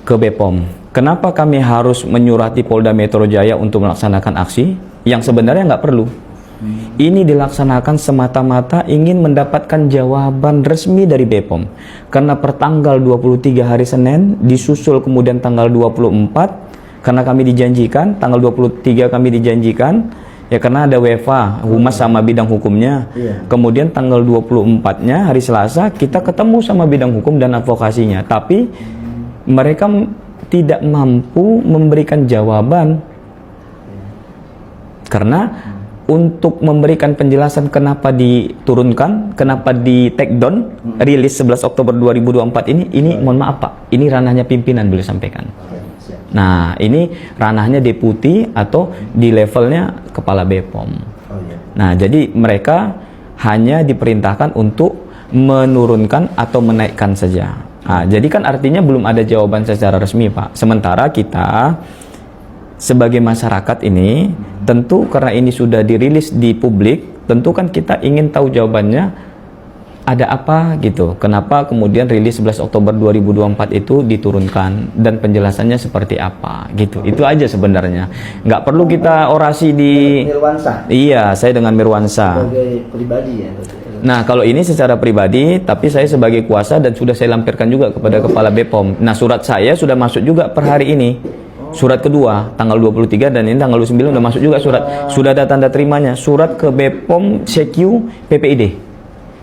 ke BPOM. Kenapa kami harus menyurati Polda Metro Jaya untuk melaksanakan aksi yang sebenarnya nggak perlu? Ini dilaksanakan semata-mata ingin mendapatkan jawaban resmi dari BPOM. Karena pertanggal 23 hari Senin, disusul kemudian tanggal 24, karena kami dijanjikan, tanggal 23 kami dijanjikan, ya karena ada WFA, Humas sama bidang hukumnya. Kemudian tanggal 24-nya, hari Selasa, kita ketemu sama bidang hukum dan advokasinya. Tapi mereka tidak mampu memberikan jawaban. Karena untuk memberikan penjelasan kenapa diturunkan, kenapa di take down, rilis 11 Oktober 2024 ini mohon maaf Pak, ini ranahnya pimpinan boleh sampaikan. Nah, ini ranahnya deputi atau di levelnya kepala BPOM. Nah, jadi mereka hanya diperintahkan untuk menurunkan atau menaikkan saja. Nah, jadi kan artinya belum ada jawaban secara resmi Pak. Sementara kita sebagai masyarakat ini, tentu karena ini sudah dirilis di publik, tentu kan kita ingin tahu jawabannya ada apa gitu. Kenapa kemudian rilis 11 Oktober 2024 itu diturunkan dan penjelasannya seperti apa gitu. Itu aja sebenarnya. Nggak perlu kita orasi di Mirwansa. Iya, saya dengan Mirwansa. Sebagai pribadi ya. Nah, kalau ini secara pribadi, tapi saya sebagai kuasa dan sudah saya lampirkan juga kepada Kepala BPOM. Nah, surat saya sudah masuk juga per hari ini. Surat kedua, tanggal 23 dan ini tanggal 29 sudah masuk juga surat. Sudah ada tanda terimanya. Surat ke BPOM CQ PPID.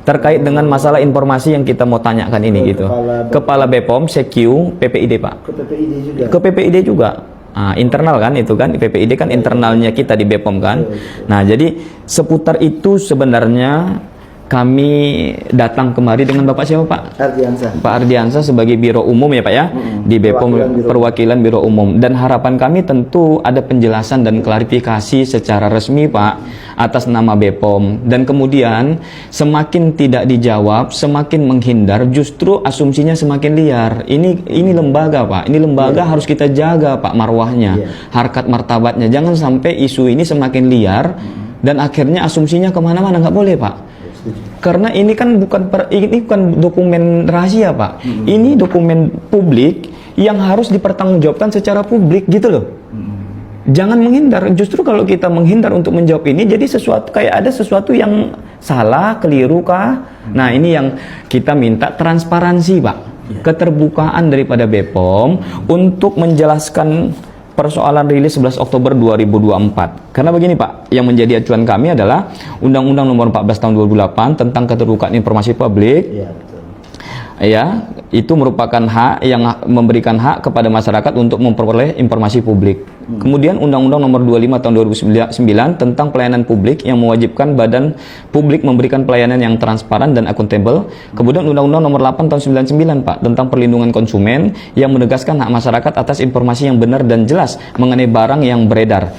Terkait dengan masalah informasi yang kita mau tanyakan ini gitu. Kepala BPOM CQ PPID, Pak. Ke PPID juga. Ke PPID juga. Nah, internal kan itu kan, PPID kan internalnya kita di BPOM kan. Nah, jadi seputar itu sebenarnya kami datang kemari dengan Bapak siapa Pak? Ardiansa. Pak Ardiansa sebagai Biro Umum ya Pak ya, di BPOM perwakilan Biro Umum. Dan harapan kami tentu ada penjelasan dan klarifikasi secara resmi Pak atas nama BPOM. Dan kemudian semakin tidak dijawab, semakin menghindar, justru asumsinya semakin liar. Ini lembaga Pak, ini lembaga harus kita jaga Pak marwahnya, harkat martabatnya. Jangan sampai isu ini semakin liar dan akhirnya asumsinya kemana-mana, nggak boleh Pak. Karena ini kan ini bukan dokumen rahasia Pak, ini dokumen publik yang harus dipertanggungjawabkan secara publik gitu loh. Jangan menghindar, justru kalau kita menghindar untuk menjawab ini jadi sesuatu kayak ada sesuatu yang salah, keliru kah? Nah, ini yang kita minta transparansi Pak, keterbukaan daripada BPOM untuk menjelaskan persoalan rilis 11 Oktober 2024. Karena begini Pak, yang menjadi acuan kami adalah Undang-Undang Nomor 14 Tahun 2008 tentang keterbukaan informasi publik. Ya, itu merupakan hak yang memberikan hak kepada masyarakat untuk memperoleh informasi publik. Kemudian Undang-Undang Nomor 25 Tahun 2009 tentang pelayanan publik yang mewajibkan badan publik memberikan pelayanan yang transparan dan akuntabel. Kemudian Undang-Undang Nomor 8 Tahun 99 Pak tentang perlindungan konsumen yang menegaskan hak masyarakat atas informasi yang benar dan jelas mengenai barang yang beredar.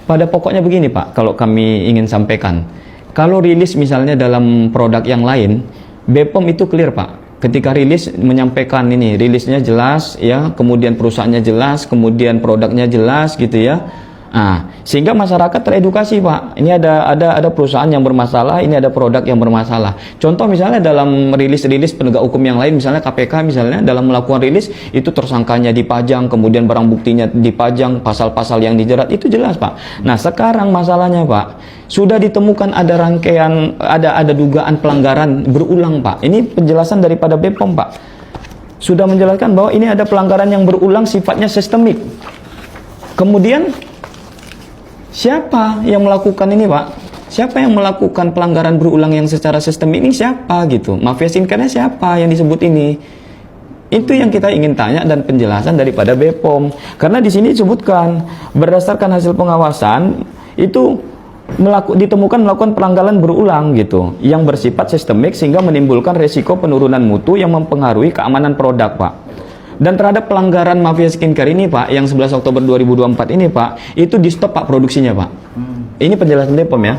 Pada pokoknya begini Pak, kalau kami ingin sampaikan, kalau rilis misalnya dalam produk yang lain, BPOM itu clear Pak. Ketika rilis menyampaikan ini, rilisnya jelas ya, kemudian perusahaannya jelas, kemudian produknya jelas gitu ya. Nah, sehingga masyarakat teredukasi Pak. Ini ada perusahaan yang bermasalah, ini ada produk yang bermasalah. Contoh misalnya dalam rilis-rilis penegak hukum yang lain, misalnya KPK misalnya dalam melakukan rilis itu tersangkanya dipajang, kemudian barang buktinya dipajang, pasal-pasal yang dijerat itu jelas Pak. Nah, sekarang masalahnya Pak, sudah ditemukan ada rangkaian, ada dugaan pelanggaran berulang Pak. Ini penjelasan daripada BPOM Pak. Sudah menjelaskan bahwa ini ada pelanggaran yang berulang sifatnya sistemik. Kemudian siapa yang melakukan ini Pak? Siapa yang melakukan pelanggaran berulang yang secara sistemik ini siapa gitu? Mafia skincare-nya siapa yang disebut ini? Itu yang kita ingin tanya dan penjelasan daripada BPOM. Karena di sini disebutkan berdasarkan hasil pengawasan itu ditemukan melakukan pelanggaran berulang gitu yang bersifat sistemik sehingga menimbulkan resiko penurunan mutu yang mempengaruhi keamanan produk Pak. Dan terhadap pelanggaran mafia skincare ini Pak, yang 11 Oktober 2024 ini Pak, itu di stop Pak produksinya Pak. Ini penjelasan BPOM ya.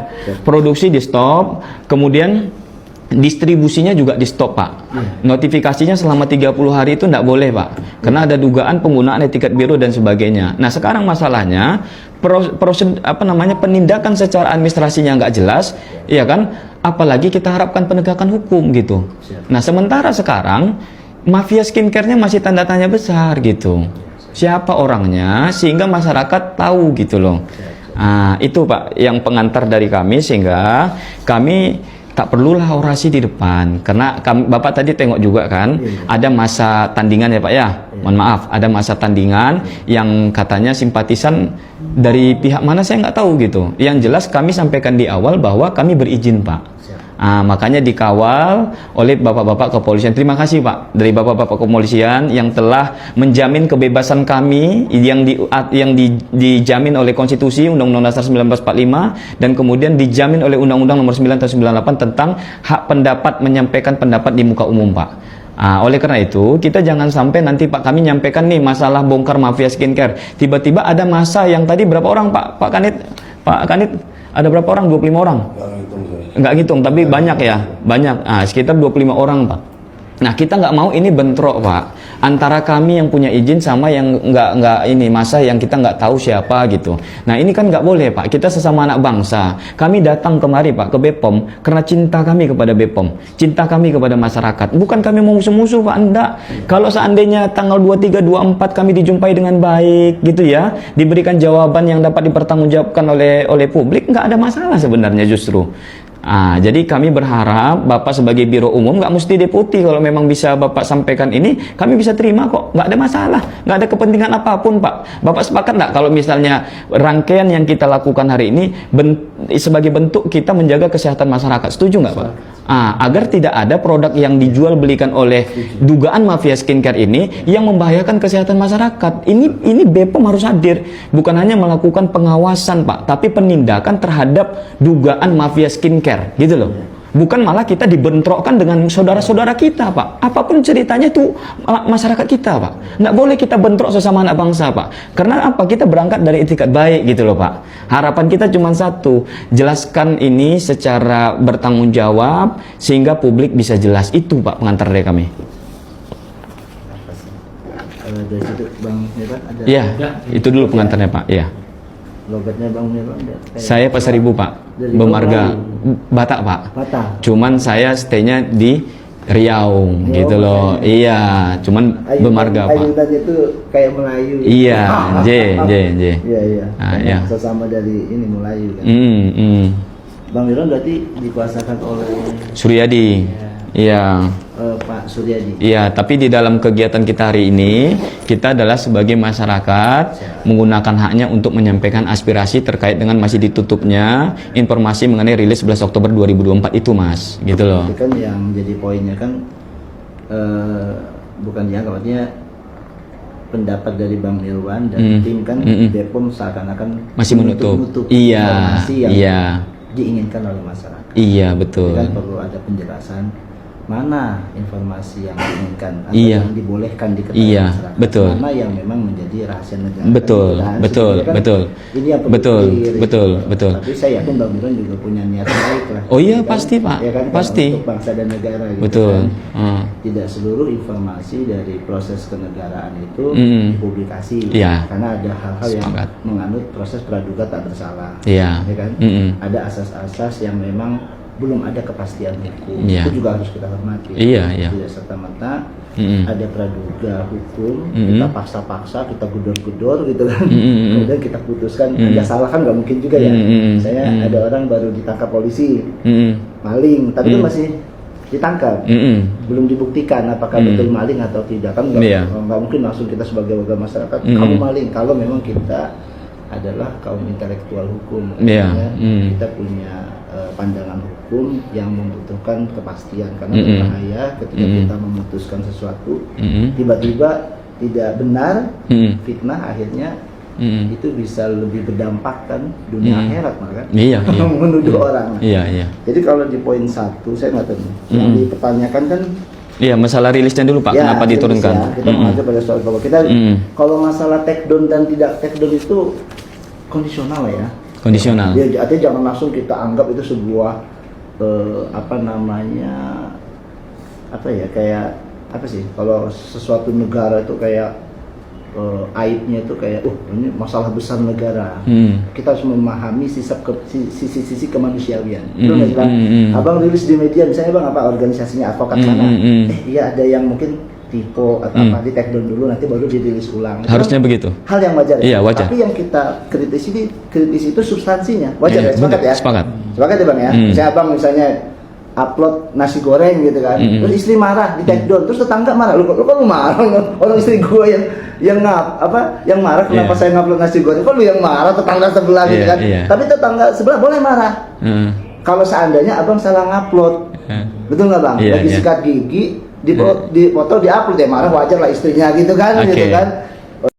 Produksi di stop, kemudian distribusinya juga di stop Pak. Notifikasinya selama 30 hari itu tidak boleh Pak, karena ada dugaan penggunaan etiket biru dan sebagainya. Nah, sekarang masalahnya penindakan secara administrasinya nggak jelas, ya kan? Apalagi kita harapkan penegakan hukum gitu. Nah, sementara sekarang mafia skincare-nya masih tanda tanya besar gitu. Siapa orangnya sehingga masyarakat tahu gitu loh. Nah, itu Pak yang pengantar dari kami sehingga kami tak perlulah orasi di depan karena Bapak tadi tengok juga kan ada masa tandingan ya Pak ya. Mohon maaf, ada masa tandingan yang katanya simpatisan dari pihak mana saya nggak tahu gitu. Yang jelas kami sampaikan di awal bahwa kami berizin Pak. Makanya dikawal oleh bapak-bapak kepolisian. Terima kasih Pak dari bapak-bapak kepolisian yang telah menjamin kebebasan kami yang dijamin oleh konstitusi Undang-Undang Dasar 1945 dan kemudian dijamin oleh Undang-Undang Nomor 9 Tahun 98 tentang hak pendapat menyampaikan pendapat di muka umum Pak. Oleh karena itu kita jangan sampai nanti Pak kami nyampaikan nih masalah bongkar mafia skincare. Tiba-tiba ada masa yang tadi berapa orang Pak Kanit ada berapa orang? 25 orang. Nggak ngitung, tapi banyak ya, banyak. Sekitar 25 orang Pak. Nah kita nggak mau ini bentrok Pak antara kami yang punya izin sama yang nggak ini masa yang kita nggak tahu siapa gitu. Nah ini kan nggak boleh Pak, kita sesama anak bangsa. Kami datang kemari Pak ke Bepom karena cinta kami kepada Bepom, cinta kami kepada masyarakat. Bukan kami mau musuh-musuh Pak, enggak. Kalau seandainya tanggal 23, 24 kami dijumpai dengan baik gitu ya, diberikan jawaban yang dapat dipertanggungjawabkan oleh publik, nggak ada masalah sebenarnya justru. Jadi kami berharap Bapak sebagai Biro Umum nggak mesti deputi, kalau memang bisa Bapak sampaikan ini kami bisa terima kok, nggak ada masalah, nggak ada kepentingan apapun Pak. Bapak sepakat nggak kalau misalnya rangkaian yang kita lakukan hari ini sebagai bentuk kita menjaga kesehatan masyarakat, setuju nggak Pak? Agar tidak ada produk yang dijual belikan oleh dugaan mafia skincare ini yang membahayakan kesehatan masyarakat. Ini Bepom harus hadir, bukan hanya melakukan pengawasan Pak, tapi penindakan terhadap dugaan mafia skincare gitu loh. Bukan malah kita dibentrokkan dengan saudara-saudara kita Pak. Apapun ceritanya itu masyarakat kita Pak. Nggak boleh kita bentrok sesama anak bangsa Pak. Karena apa? Kita berangkat dari etikat baik gitu loh Pak. Harapan kita cuma satu, jelaskan ini secara bertanggung jawab sehingga publik bisa jelas. Itu Pak pengantar dari kami. Dari situ Bang Mirwan ada. Iya, itu dulu pengantarnya Pak. Iya. Logatnya Bang Mirwan ada. Saya Pasar Ibu Pak. Dari Bemarga, Batak Pak. Batak. Cuman saya stay-nya di Riau gitu loh. Iya, cuman Bemarga Pak. Ayunan itu kayak Melayu. Iya, J. Iya. Iya. Sesama dari ini Melayu kan. Bang Mirwan berarti dikuasakan oleh Suryadi. Iya. Pak Suryadi. Iya, tapi di dalam kegiatan kita hari ini kita adalah sebagai masyarakat menggunakan haknya untuk menyampaikan aspirasi terkait dengan masih ditutupnya informasi mengenai rilis 11 Oktober 2024 itu Mas, gitu loh. Itu kan yang jadi poinnya kan bukan dianggap, artinya pendapat dari Bang Mirwan dan tim kan Bepom seakan-akan masih menutup informasi yang iya diinginkan oleh masyarakat. Iya, betul. Kan perlu ada penjelasan mana informasi yang diinginkan atau iya, yang dibolehkan diketahui iya, masyarakat, betul, mana yang memang menjadi rahasia negara. Betul, kan, betul, kan betul. Ini yang perlu betul, diri. betul. Tapi saya yakin Bang Mirwan juga punya niat baik lah. Oh iya, kan? pasti Pak, Ya kan, pasti. untuk bangsa dan negara. Gitu, betul. Kan? Tidak seluruh informasi dari proses kenegaraan itu dipublikasi. Iya. Karena ada hal-hal yang Sepakat. menganut proses praduga tak bersalah. Iya. Ya kan? Ada asas-asas yang memang belum ada kepastian hukum. Iya. Itu juga harus kita hormati. Iya. Tidak serta-merta ada praduga hukum, kita paksa-paksa, kita gedor-gedor gitu kan, kemudian kita putuskan ada salah kan nggak mungkin juga ya. Saya ada orang baru ditangkap polisi maling, tapi kan masih ditangkap, belum dibuktikan apakah betul maling atau tidak, kan nggak mungkin langsung kita sebagai warga masyarakat kamu maling, kalau memang kita adalah kaum intelektual hukum, kita punya pandangan hukum yang membutuhkan kepastian, karena berbahaya ketika kita memutuskan sesuatu tiba-tiba tidak benar, fitnah, akhirnya itu bisa lebih berdampak kan dunia akhirat malah kan, menuduh orang. Jadi kalau di poin 1 saya nggak tahu yang dipertanyakan kan. Iya, masalah rilisnya dulu Pak, kenapa diturunkan? Ya, kita mengacu pada soal bahwa kita kalau masalah take down dan tidak take down itu kondisional ya. Kondisional. Artinya jangan langsung kita anggap itu sebuah kayak apa sih? Kalau sesuatu negara itu kayak aibnya itu kayak ini masalah besar negara. Kita harus memahami sisi kemanusiawian. Itu Abang rilis di media, misalnya Bang apa organisasinya advokat mana? Iya ada yang mungkin typo atau apa di take down dulu, nanti baru dirilis ulang. Itu Harusnya begitu. hal yang wajar. Iya, wajar. Tapi yang kita kritis itu substansinya. Wajar Iya, ya, sepakat bener, ya? sepakat. Sepakat ya Bang ya? Misalnya Abang misalnya upload nasi goreng gitu kan, terus istri marah di take down, terus tetangga marah, lu kok lu marah, orang istri gue yang marah kenapa saya ngupload nasi goreng, kok lu yang marah, tetangga sebelah gitu kan, tapi tetangga sebelah boleh marah. Kalau seandainya abang salah ngupload, betul nggak bang? Lagi sikat gigi, di foto di upload ya marah, wajar lah istrinya gitu kan, gitu kan.